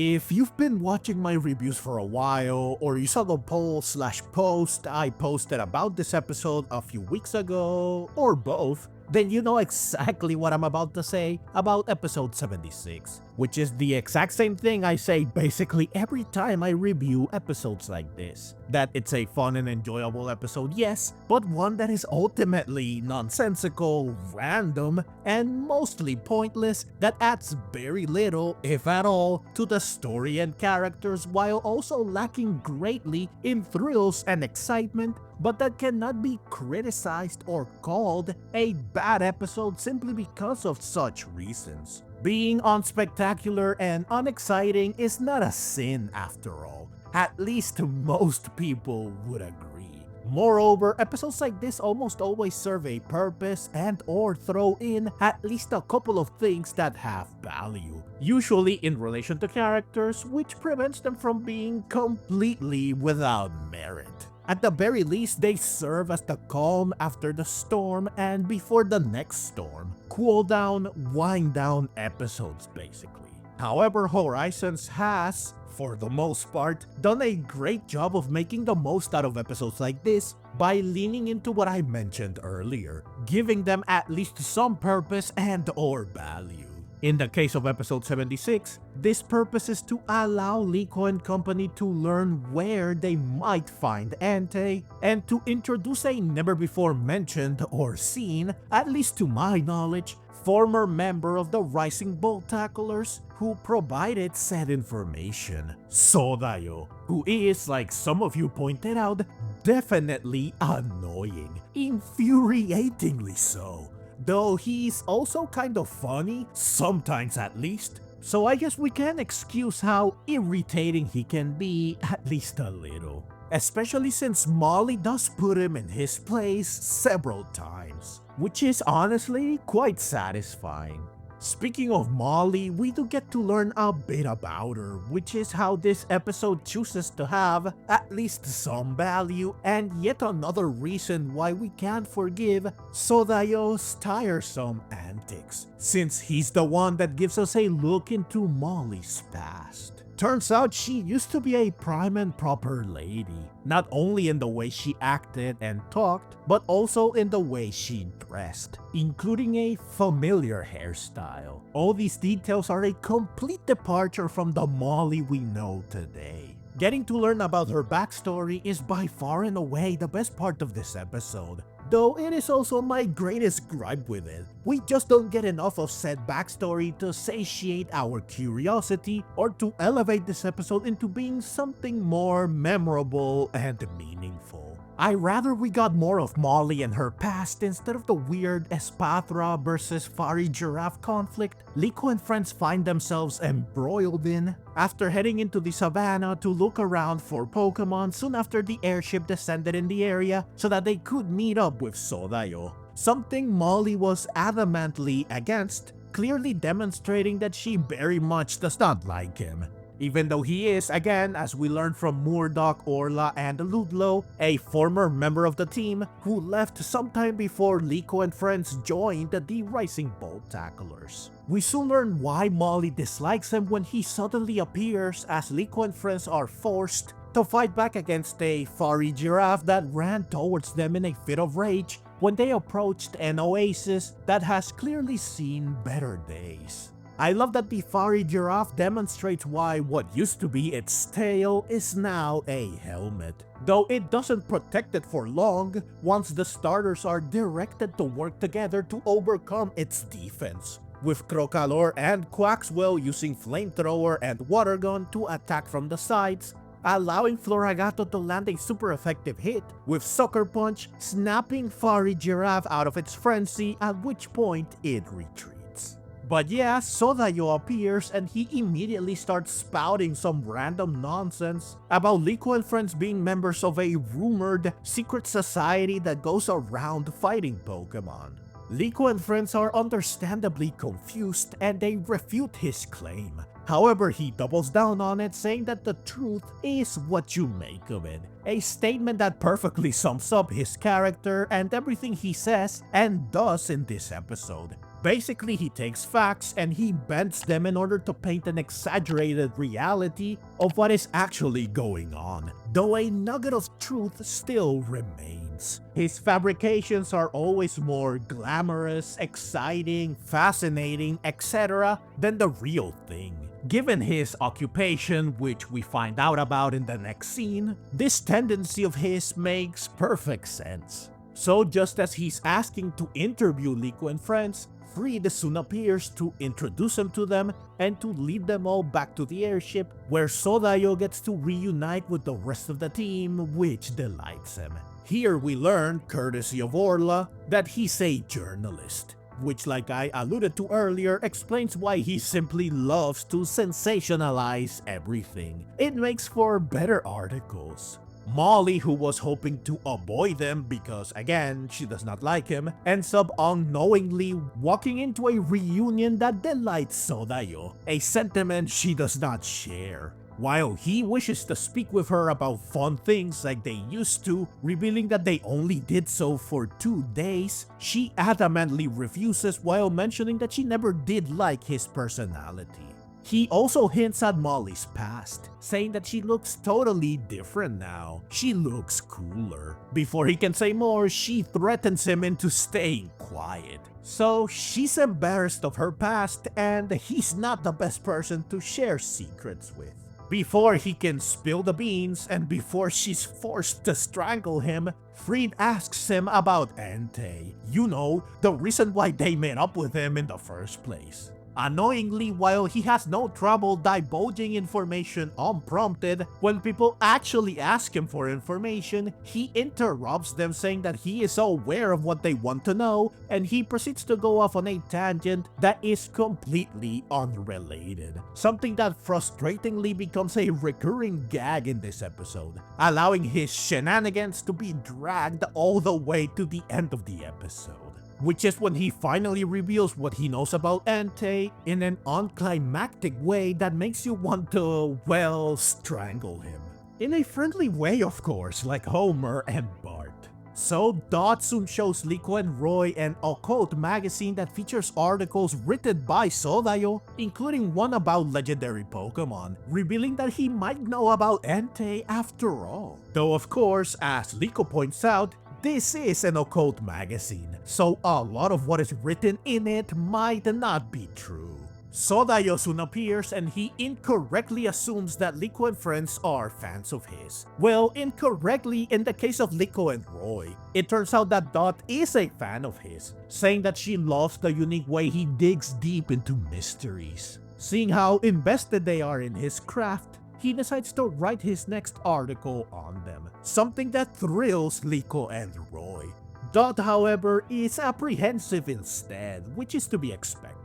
If you've been watching my reviews for a while, or you saw the poll/post I posted about this episode a few weeks ago, or both, then you know exactly what I'm about to say about episode 76, which is the exact same thing I say basically every time I review episodes like this. That it's a fun and enjoyable episode, yes, but one that is ultimately nonsensical, random, and mostly pointless, that adds very little, if at all, to the story and characters while also lacking greatly in thrills and excitement, but that cannot be criticized or called a bad episode simply because of such reasons. Being unspectacular and unexciting is not a sin after all. At least most people would agree. Moreover, episodes like this almost always serve a purpose and or throw in at least a couple of things that have value, usually in relation to characters, which prevents them from being completely without merit. At the very least, they serve as the calm after the storm and before the next storm. Cool down, wind down episodes basically. However, Horizons has, for the most part, done a great job of making the most out of episodes like this by leaning into what I mentioned earlier, giving them at least some purpose and or value. In the case of episode 76, this purpose is to allow Liko and company to learn where they might find Ante, and to introduce a never before mentioned or seen, at least to my knowledge, former member of the Rising Bull Tacklers who provided said information, Sodayo, who is, like some of you pointed out, definitely annoying, infuriatingly so. Though he's also kind of funny, sometimes at least, so I guess we can excuse how irritating he can be at least a little. Especially since Mollie does put him in his place several times, which is honestly quite satisfying. Speaking of Mollie, we do get to learn a bit about her, which is how this episode chooses to have at least some value, and yet another reason why we can't forgive Sodayo's tiresome antics, since he's the one that gives us a look into Mollie's past. Turns out she used to be a prime and proper lady, not only in the way she acted and talked, but also in the way she dressed, including a familiar hairstyle. All these details are a complete departure from the Mollie we know today. Getting to learn about her backstory is by far and away the best part of this episode, though it is also my greatest gripe with it. We just don't get enough of said backstory to satiate our curiosity or to elevate this episode into being something more memorable and meaningful. I rather we got more of Mollie and her past instead of the weird Espathra versus Farigiraf conflict Liko and friends find themselves embroiled in after heading into the savannah to look around for Pokémon soon after the airship descended in the area so that they could meet up with Sodayo. Something Mollie was adamantly against, clearly demonstrating that she very much does not like him. Even though he is, again, as we learned from Murdoch, Orla, and Ludlow, a former member of the team who left sometime before Liko and friends joined the Rising Bull Tacklers. We soon learn why Mollie dislikes him when he suddenly appears as Liko and friends are forced to fight back against a Farigiraf that ran towards them in a fit of rage when they approached an Oasis that has clearly seen better days. I love that the Farigiraf demonstrates why what used to be its tail is now a helmet, though it doesn't protect it for long once the starters are directed to work together to overcome its defense, with Crocalor and Quaxwell using flamethrower and water gun to attack from the sides, allowing Floragato to land a super effective hit, with Sucker Punch snapping Farigiraf out of its frenzy, at which point it retreats. But yeah, Sodayo appears and he immediately starts spouting some random nonsense about Liko and friends being members of a rumored secret society that goes around fighting Pokemon. Liko and friends are understandably confused and they refute his claim. However, he doubles down on it, saying that the truth is what you make of it. A statement that perfectly sums up his character and everything he says and does in this episode. Basically, he takes facts and he bends them in order to paint an exaggerated reality of what is actually going on, though a nugget of truth still remains. His fabrications are always more glamorous, exciting, fascinating, etc. than the real thing. Given his occupation, which we find out about in the next scene, this tendency of his makes perfect sense. So just as he's asking to interview Liko and friends, Fried soon appears to introduce him to them and to lead them all back to the airship, where Sodayo gets to reunite with the rest of the team, which delights him. Here we learn, courtesy of Orla, that he's a journalist, which, like I alluded to earlier, explains why he simply loves to sensationalize everything. It makes for better articles. Mollie, who was hoping to avoid them because, again, she does not like him, ends up unknowingly walking into a reunion that delights Sodayo, a sentiment she does not share. While he wishes to speak with her about fun things like they used to, revealing that they only did so for 2 days, she adamantly refuses while mentioning that she never did like his personality. He also hints at Mollie's past, saying that she looks totally different now. She looks cooler. Before he can say more, she threatens him into staying quiet. So she's embarrassed of her past, and he's not the best person to share secrets with. Before he can spill the beans, and before she's forced to strangle him, Fried asks him about Entei. You know, the reason why they met up with him in the first place. Annoyingly, while he has no trouble divulging information unprompted, when people actually ask him for information, he interrupts them, saying that he is aware of what they want to know, and he proceeds to go off on a tangent that is completely unrelated. Something that frustratingly becomes a recurring gag in this episode, allowing his shenanigans to be dragged all the way to the end of the episode. Which is when he finally reveals what he knows about Entei in an unclimactic way that makes you want to, well, strangle him. In a friendly way, of course, like Homer and Bart. So Dot soon shows Liko and Roy an occult magazine that features articles written by Sodayo, including one about legendary Pokemon, revealing that he might know about Entei after all. Though of course, as Liko points out, this is an occult magazine, so a lot of what is written in it might not be true. Sodayo soon appears and he incorrectly assumes that Liko and friends are fans of his. Well, incorrectly in the case of Liko and Roy. It turns out that Dot is a fan of his, saying that she loves the unique way he digs deep into mysteries. Seeing how invested they are in his craft, he decides to write his next article on them, something that thrills Liko and Roy. Dot, however, is apprehensive instead, which is to be expected.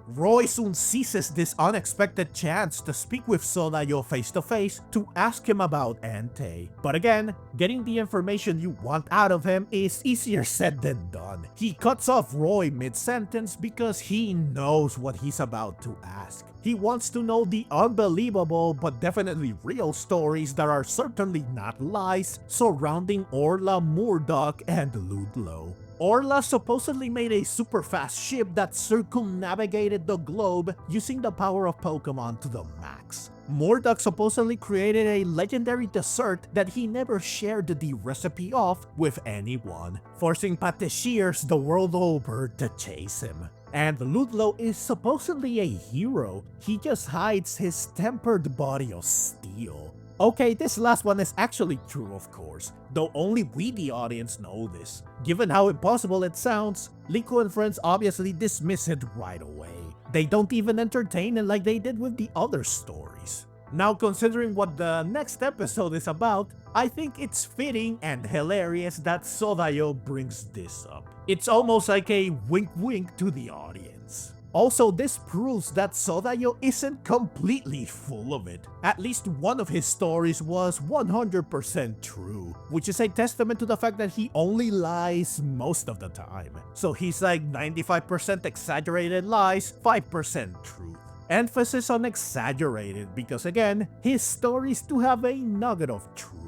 Roy soon seizes this unexpected chance to speak with Sodayo face to face to ask him about Entei. But again, getting the information you want out of him is easier said than done. He cuts off Roy mid-sentence because he knows what he's about to ask. He wants to know the unbelievable but definitely real stories that are certainly not lies surrounding Orla, Murdoch, and Ludlow. Orla supposedly made a super fast ship that circumnavigated the globe using the power of Pokemon to the max. Murdoch supposedly created a legendary dessert that he never shared the recipe of with anyone, forcing patissiers the world over to chase him. And Ludlow is supposedly a hero, he just hides his tempered body of steel. Okay, this last one is actually true, of course, though only we the audience know this. Given how impossible it sounds, Liko and friends obviously dismiss it right away. They don't even entertain it like they did with the other stories. Now, considering what the next episode is about, I think it's fitting and hilarious that Sodayo brings this up. It's almost like a wink-wink to the audience. Also, this proves that Sodayo isn't completely full of it. At least one of his stories was 100% true, which is a testament to the fact that he only lies most of the time. So he's like 95% exaggerated lies, 5% truth. Emphasis on exaggerated because again, his stories do have a nugget of truth.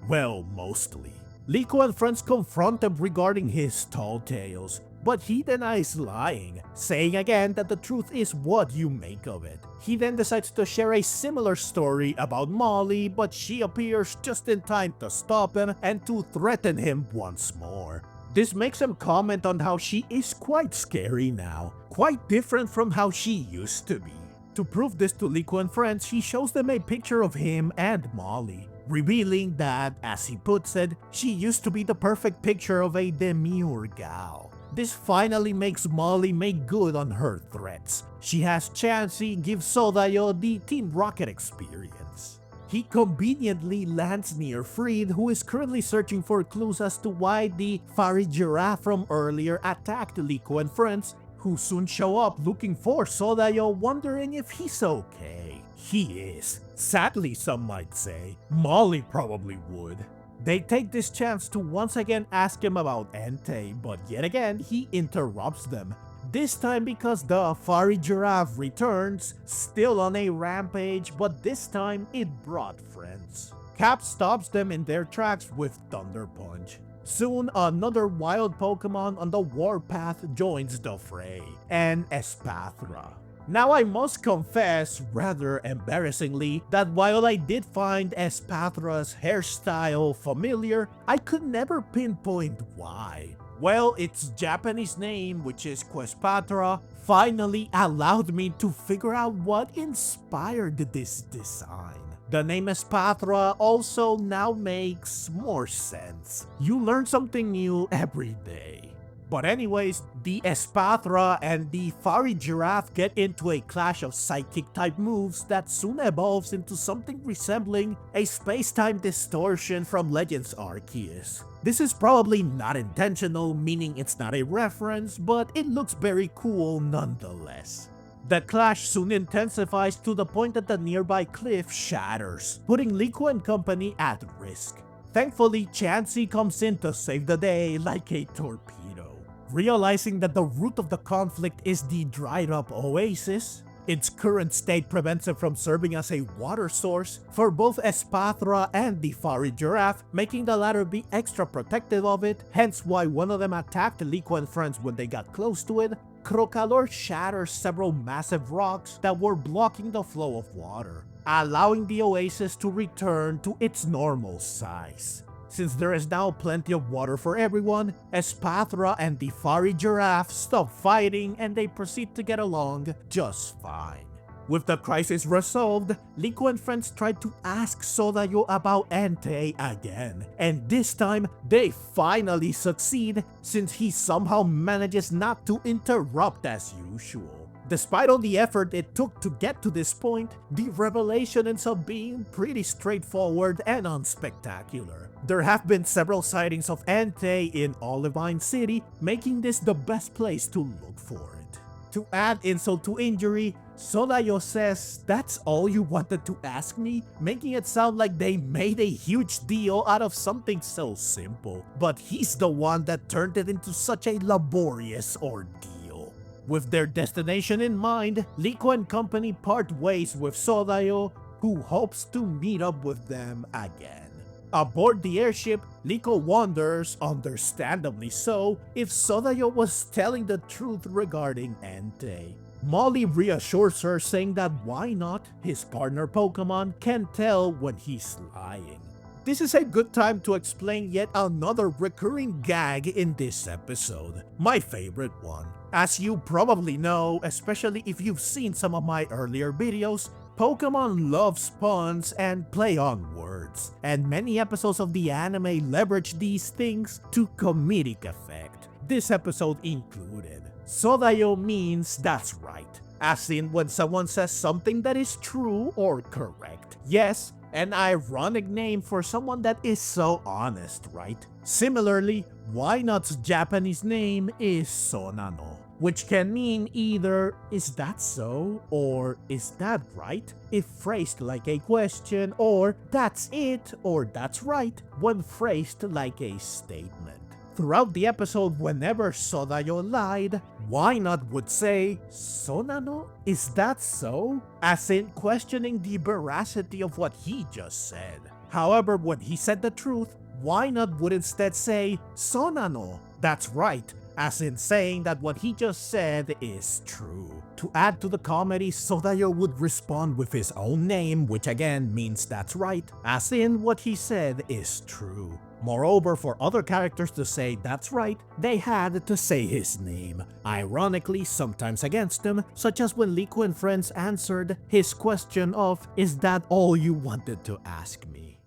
Well, mostly. Liko and friends confront him regarding his tall tales, but he denies lying, saying again that the truth is what you make of it. He then decides to share a similar story about Mollie, but she appears just in time to stop him and to threaten him once more. This makes him comment on how she is quite scary now, quite different from how she used to be. To prove this to Liko and friends, he shows them a picture of him and Mollie, revealing that, as he puts it, she used to be the perfect picture of a demure gal. This finally makes Mollie make good on her threats. She has Chansey give Sodayo the Team Rocket experience. He conveniently lands near Freed, who is currently searching for clues as to why the Farigiraf from earlier attacked Liko and friends, who soon show up looking for Sodayo, wondering if he's okay. He is. Sadly, some might say. Mollie probably would. They take this chance to once again ask him about Entei, but yet again he interrupts them. This time because the Farigiraf returns, still on a rampage, but this time it brought friends. Cap stops them in their tracks with Thunder Punch. Soon, another wild Pokemon on the warpath joins the fray, and Espathra. Now I must confess, rather embarrassingly, that while I did find Espathra's hairstyle familiar, I could never pinpoint why. Well, its Japanese name, which is Quespatra, finally allowed me to figure out what inspired this design. The name Espathra also now makes more sense. You learn something new every day. But anyways, the Espathra and the Farigiraf get into a clash of psychic-type moves that soon evolves into something resembling a space-time distortion from Legends Arceus. This is probably not intentional, meaning it's not a reference, but it looks very cool nonetheless. The clash soon intensifies to the point that the nearby cliff shatters, putting Liko and company at risk. Thankfully, Chansey comes in to save the day like a torpedo. Realizing that the root of the conflict is the dried up Oasis, its current state prevents it from serving as a water source for both Espathra and the Farigiraf, making the latter be extra protective of it, hence why one of them attacked Liko and friends when they got close to it. Crocalor shatters several massive rocks that were blocking the flow of water, allowing the Oasis to return to its normal size. Since there is now plenty of water for everyone, Espathra and the Farigiraf stop fighting and they proceed to get along just fine. With the crisis resolved, Liko and friends try to ask Sodayo about Entei again, and this time they finally succeed since he somehow manages not to interrupt as usual. Despite all the effort it took to get to this point, the revelation ends up being pretty straightforward and unspectacular. There have been several sightings of Entei in Olivine City, making this the best place to look for it. To add insult to injury, Sodayo says, "That's all you wanted to ask me?" Making it sound like they made a huge deal out of something so simple, but he's the one that turned it into such a laborious ordeal. With their destination in mind, Liko and company part ways with Sodayo, who hopes to meet up with them again. Aboard the airship, Liko wonders, understandably so, if Sodayo was telling the truth regarding Entei. Mollie reassures her, saying that why not, his partner Pokemon can tell when he's lying. This is a good time to explain yet another recurring gag in this episode, my favorite one. As you probably know, especially if you've seen some of my earlier videos, Pokemon loves puns and play on words, and many episodes of the anime leverage these things to comedic effect, this episode included. Sodayo means that's right, as in when someone says something that is true or correct. Yes, an ironic name for someone that is so honest, right? Similarly, Why Not's Japanese name is Sonano, which can mean either "is that so?" or "is that right?" if phrased like a question, or "that's it" or "that's right" when phrased like a statement. Throughout the episode, whenever Sodayo lied, Why Not would say, "Sonano? Is that so?" as in questioning the veracity of what he just said. However, when he said the truth, Why Not would instead say, "Sonano, that's right," as in saying that what he just said is true. To add to the comedy, Sodayo would respond with his own name, which again means that's right, as in what he said is true. Moreover, for other characters to say that's right, they had to say his name. Ironically, sometimes against him, such as when Liko and friends answered his question of, "Is that all you wanted to ask me?"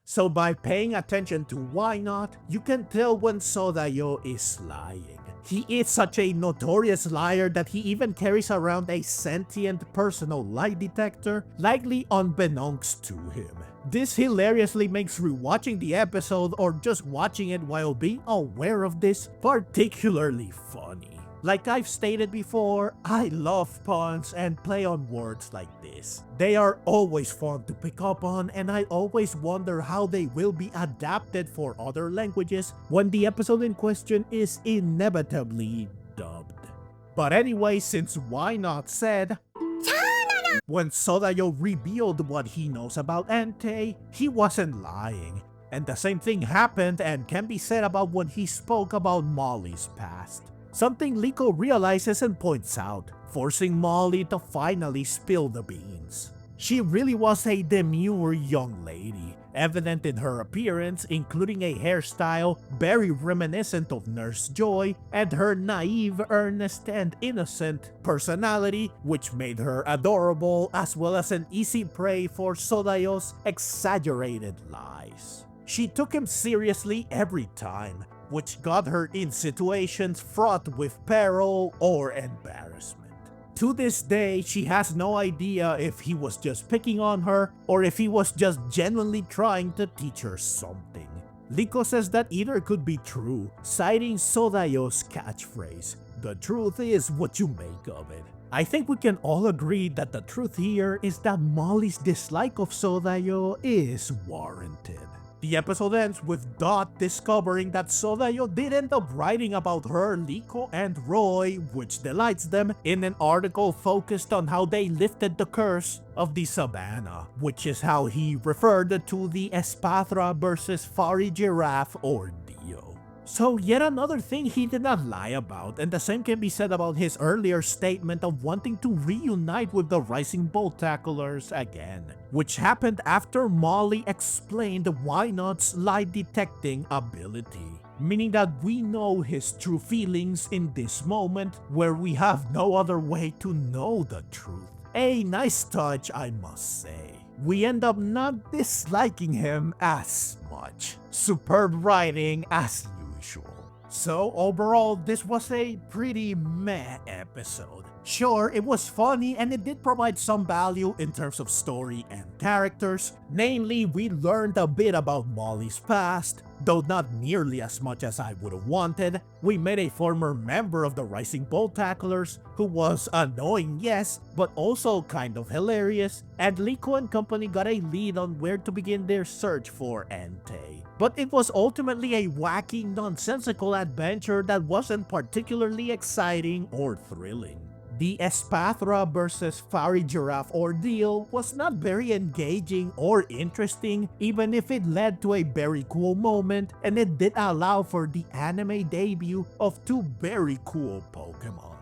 So by paying attention to why not, you can tell when Sodayo is lying. He is such a notorious liar that he even carries around a sentient personal lie detector, likely unbeknownst to him. This hilariously makes rewatching the episode or just watching it while being aware of this particularly funny. Like I've stated before, I love puns and play on words like this. They are always fun to pick up on, and I always wonder how they will be adapted for other languages when the episode in question is inevitably dubbed. But anyway, since Why Not said, when Sodayo revealed what he knows about Entei, he wasn't lying. And the same thing happened and can be said about when he spoke about Mollie's past. Something Liko realizes and points out, forcing Mollie to finally spill the beans. She really was a demure young lady, evident in her appearance, including a hairstyle very reminiscent of Nurse Joy, and her naive, earnest, and innocent personality, which made her adorable as well as an easy prey for Sodayo's exaggerated lies. She took him seriously every time, which got her in situations fraught with peril or embarrassment. To this day, she has no idea if he was just picking on her or if he was just genuinely trying to teach her something. Liko says that either could be true, citing Sodayo's catchphrase, "The truth is what you make of it." I think we can all agree that the truth here is that Mollie's dislike of Sodayo is warranted. The episode ends with Dot discovering that Sodayo did end up writing about her, Liko, and Roy, which delights them, in an article focused on how they lifted the curse of the Savannah, which is how he referred to the Espathra versus Farigiraf ordeal. So yet another thing he did not lie about, and the same can be said about his earlier statement of wanting to reunite with the Rising Bolt Tacklers again, which happened after Mollie explained Why Not's lie detecting ability, meaning that we know his true feelings in this moment where we have no other way to know the truth. A nice touch, I must say. We end up not disliking him as much. Superb writing as usual. So overall, this was a pretty meh episode. Sure, it was funny and it did provide some value in terms of story and characters. Namely, we learned a bit about Mollie's past, though not nearly as much as I would have wanted. We met a former member of the Rising Bolt Tacklers who was annoying, yes, but also kind of hilarious, and Liko and company got a lead on where to begin their search for Entei. But it was ultimately a wacky, nonsensical adventure that wasn't particularly exciting or thrilling. The Espathra versus Farigiraf ordeal was not very engaging or interesting, even if it led to a very cool moment, and it did allow for the anime debut of two very cool Pokémon.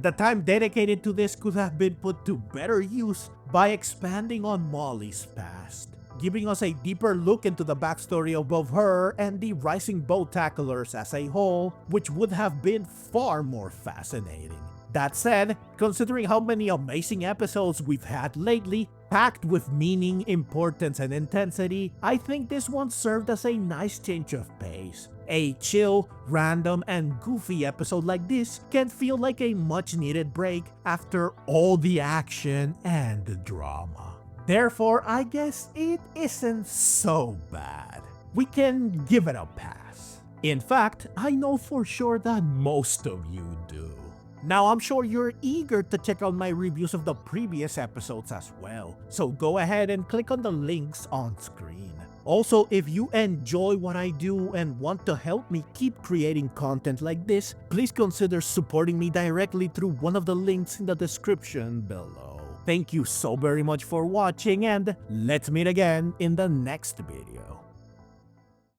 The time dedicated to this could have been put to better use by expanding on Mollie's past, giving us a deeper look into the backstory of both her and the Rising Bolt Tacklers as a whole, which would have been far more fascinating. That said, considering how many amazing episodes we've had lately, packed with meaning, importance, and intensity, I think this one served as a nice change of pace. A chill, random, and goofy episode like this can feel like a much-needed break after all the action and the drama. Therefore, I guess it isn't so bad. We can give it a pass. In fact, I know for sure that most of you do. Now, I'm sure you're eager to check out my reviews of the previous episodes as well, so go ahead and click on the links on screen. Also, if you enjoy what I do and want to help me keep creating content like this, please consider supporting me directly through one of the links in the description below. Thank you so very much for watching, and let's meet again in the next video.